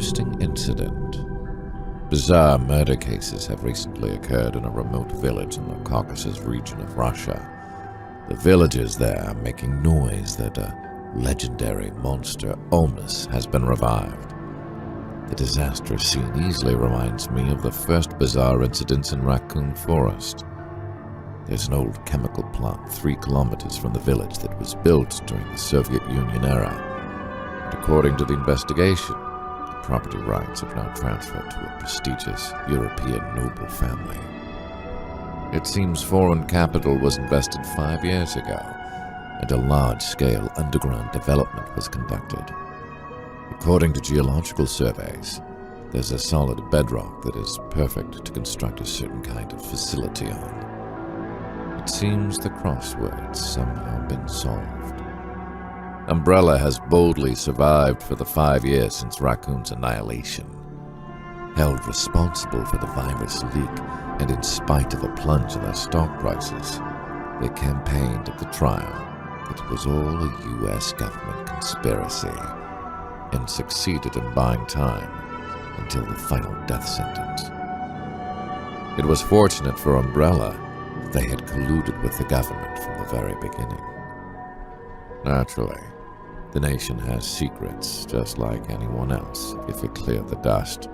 interesting incident. Bizarre murder cases have recently occurred in a remote village in the Caucasus region of Russia. The villagers there are making noise that a legendary monster, Olmus, has been revived. The disastrous scene easily reminds me of the first bizarre incidents in Raccoon Forest. There's an old chemical plant 3 kilometers from the village that was built during the Soviet Union era. And according to the investigation, the property rights have now transferred to a prestigious European noble family. It seems foreign capital was invested 5 years ago, and a large-scale underground development was conducted. According to geological surveys, there's a solid bedrock that is perfect to construct a certain kind of facility on. It seems the crossword's somehow been solved. Umbrella has boldly survived for the 5 years since Raccoon's annihilation. Held responsible for the virus leak, and in spite of a plunge in their stock prices, they campaigned at the trial that it was all a US government conspiracy, and succeeded in buying time until the final death sentence. It was fortunate for Umbrella that they had colluded with the government from the very beginning. Naturally, the nation has secrets just like anyone else if you clear the dust,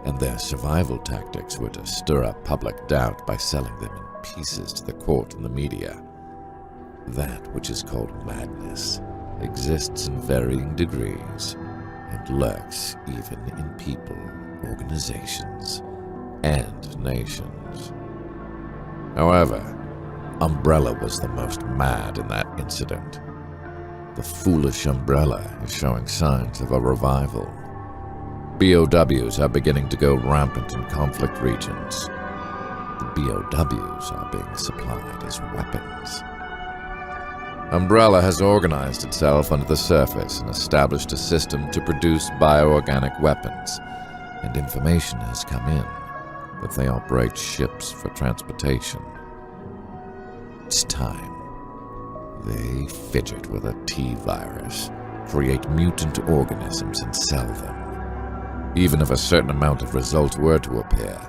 and their survival tactics were to stir up public doubt by selling them in pieces to the court and the media. That which is called madness exists in varying degrees and lurks even in people, organizations, and nations. However, Umbrella was the most mad in that incident. The foolish Umbrella is showing signs of a revival. BOWs are beginning to go rampant in conflict regions. The BOWs are being supplied as weapons. Umbrella has organized itself under the surface and established a system to produce bioorganic weapons, and information has come in that they operate ships for transportation. It's time. They fidget with a T-virus, create mutant organisms and sell them. Even if a certain amount of results were to appear,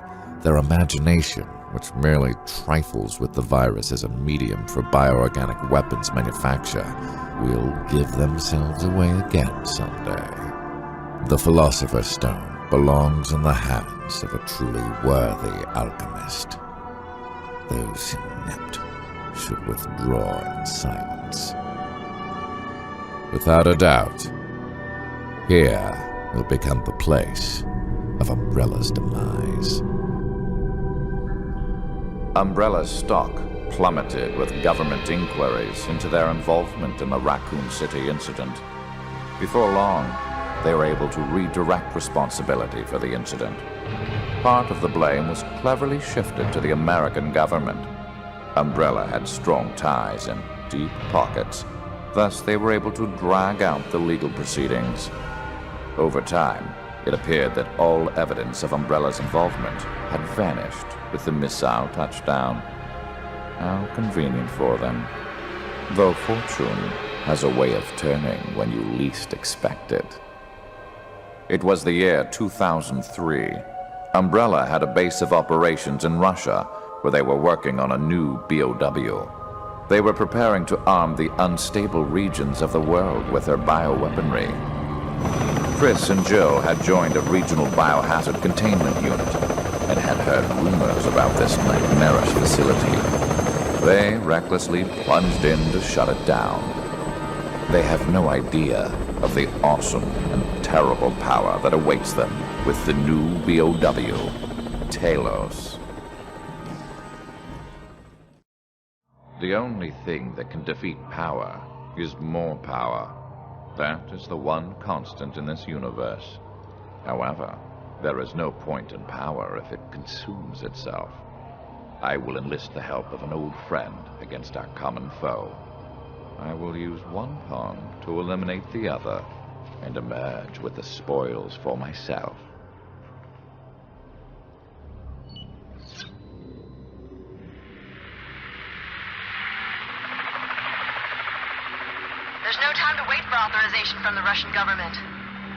their imagination, which merely trifles with the virus as a medium for bioorganic weapons manufacture, will give themselves away again someday. The Philosopher's Stone belongs in the hands of a truly worthy alchemist. Those inept should withdraw in silence. Without a doubt, here will become the place of Umbrella's demise. Umbrella's stock plummeted with government inquiries into their involvement in the Raccoon City incident. Before long, they were able to redirect responsibility for the incident. Part of the blame was cleverly shifted to the American government. Umbrella had strong ties and deep pockets, thus they were able to drag out the legal proceedings. Over time, it appeared that all evidence of Umbrella's involvement had vanished with the missile touchdown. How convenient for them. Though fortune has a way of turning when you least expect it. It was the year 2003. Umbrella had a base of operations in Russia where they were working on a new BOW. They were preparing to arm the unstable regions of the world with their bioweaponry. Chris and Joe had joined a regional biohazard containment unit and had heard rumors about this nightmarish facility. They recklessly plunged in to shut it down. They have no idea of the awesome and terrible power that awaits them with the new BOW, Talos. The only thing that can defeat power is more power. That is the one constant in this universe. However, there is no point in power if it consumes itself. I will enlist the help of an old friend against our common foe. I will use one pawn to eliminate the other and emerge with the spoils for myself. There's no time to wait for authorization from the Russian government.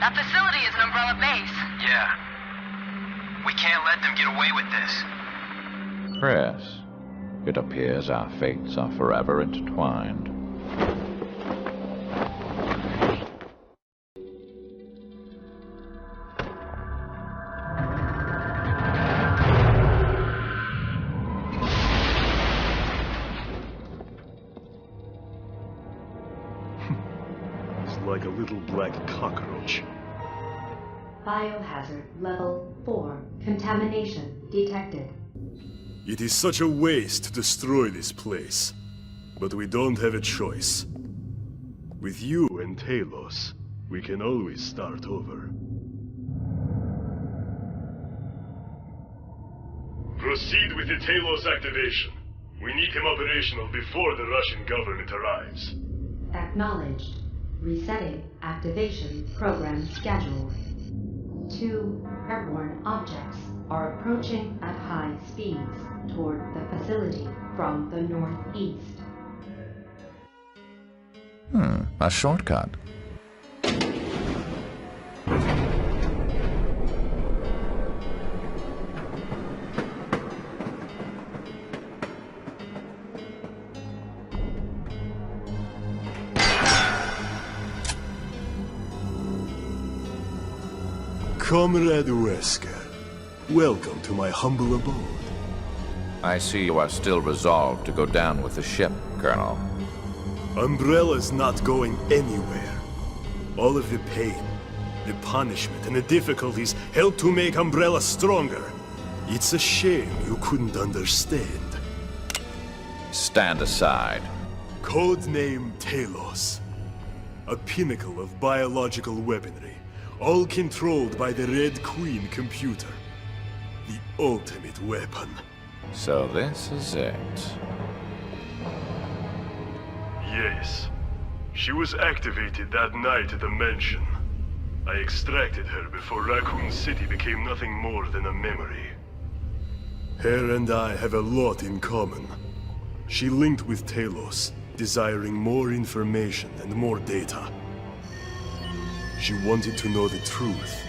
That facility is an Umbrella base. Yeah. We can't let them get away with this. Chris, it appears our fates are forever intertwined. It's like a little black cockroach. Biohazard level 4. Contamination detected. It is such a waste to destroy this place. But we don't have a choice. With you and Talos, we can always start over. Proceed with the Talos activation. We need him operational before the Russian government arrives. Acknowledged. Resetting activation program schedule. 2 airborne objects are approaching at high speeds toward the facility from the northeast. A shortcut. Comrade Wesker, welcome to my humble abode. I see you are still resolved to go down with the ship, Colonel. Umbrella's not going anywhere. All of the pain, the punishment, and the difficulties help to make Umbrella stronger. It's a shame you couldn't understand. Stand aside. Codename Talos. A pinnacle of biological weaponry. All controlled by the Red Queen computer. The ultimate weapon. So this is it. Yes. She was activated that night at the mansion. I extracted her before Raccoon City became nothing more than a memory. Her and I have a lot in common. She linked with Talos, desiring more information and more data. She wanted to know the truth,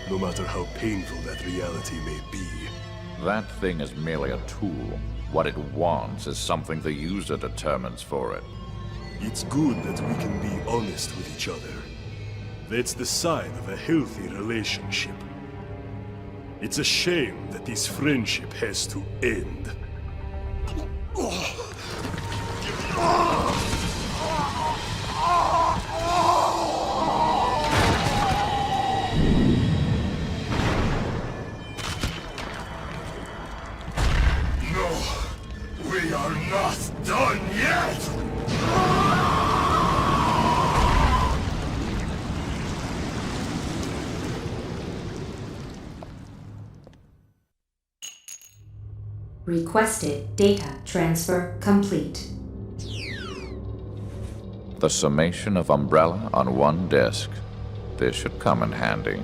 no matter how painful that reality may be. That thing is merely a tool. What it wants is something the user determines for it. It's good that we can be honest with each other. That's the sign of a healthy relationship. It's a shame that this friendship has to end. We are not done yet! Requested data transfer complete. The summation of Umbrella on one disk. This should come in handy.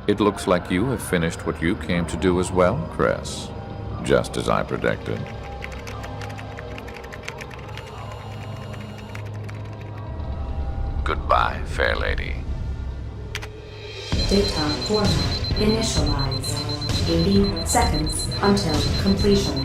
It looks like you have finished what you came to do as well, Chris. Just as I predicted. Goodbye, fair lady. Data format initialized. 80 seconds until completion.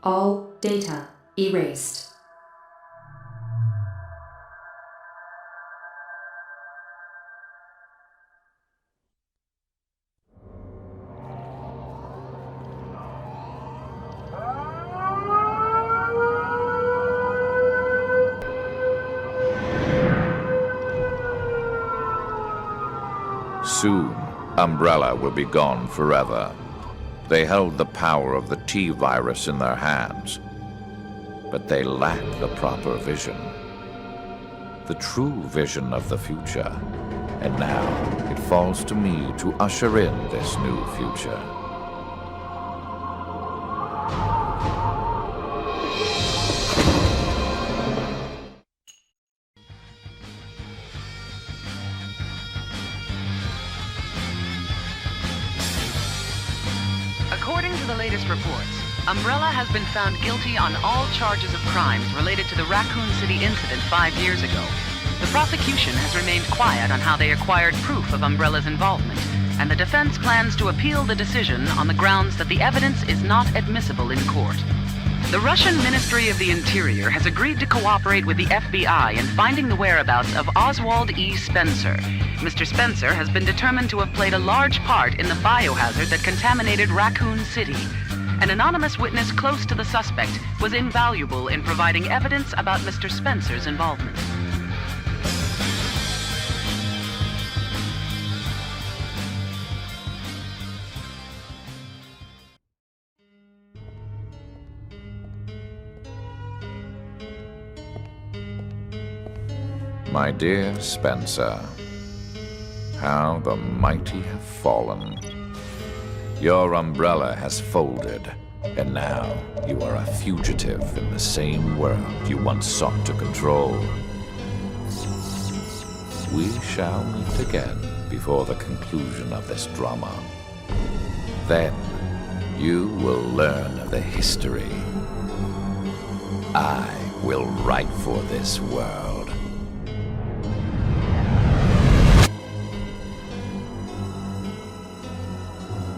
All data erased. Soon, Umbrella will be gone forever. They held the power of the T-virus in their hands, but they lacked the proper vision. The true vision of the future. And now, it falls to me to usher in this new future. latest reports, Umbrella has been found guilty on all charges of crimes related to the Raccoon City incident 5 years ago. The prosecution has remained quiet on how they acquired proof of Umbrella's involvement, and the defense plans to appeal the decision on the grounds that the evidence is not admissible in court. The Russian Ministry of the Interior has agreed to cooperate with the FBI in finding the whereabouts of Oswald E. Spencer. Mr. Spencer has been determined to have played a large part in the biohazard that contaminated Raccoon City. An anonymous witness close to the suspect was invaluable in providing evidence about Mr. Spencer's involvement. My dear Spencer, how the mighty have fallen. Your umbrella has folded, and now you are a fugitive in the same world you once sought to control. We shall meet again before the conclusion of this drama. Then you will learn of the history I will write for this world.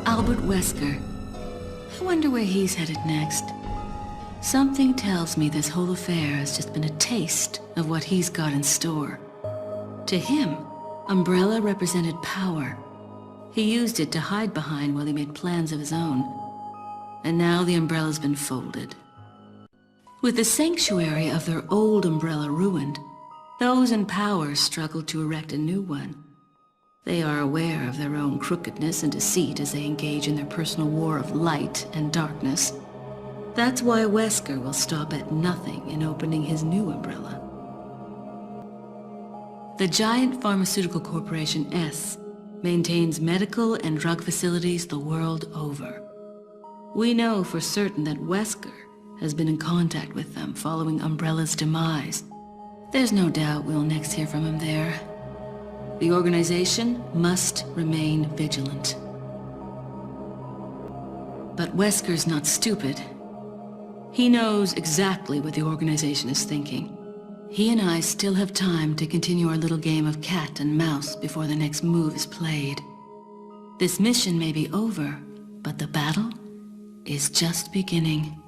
Albert Wesker. I wonder where he's headed next. Something tells me this whole affair has just been a taste of what he's got in store. To him, Umbrella represented power. He used it to hide behind while he made plans of his own. And now the Umbrella's been folded. With the sanctuary of their old Umbrella ruined, those in power struggle to erect a new one. They are aware of their own crookedness and deceit as they engage in their personal war of light and darkness. That's why Wesker will stop at nothing in opening his new umbrella. The giant pharmaceutical corporation S maintains medical and drug facilities the world over. We know for certain that Wesker has been in contact with them following Umbrella's demise. There's no doubt we'll next hear from him there. The organization must remain vigilant. But Wesker's not stupid. He knows exactly what the organization is thinking. He and I still have time to continue our little game of cat and mouse before the next move is played. This mission may be over, but the battle is just beginning.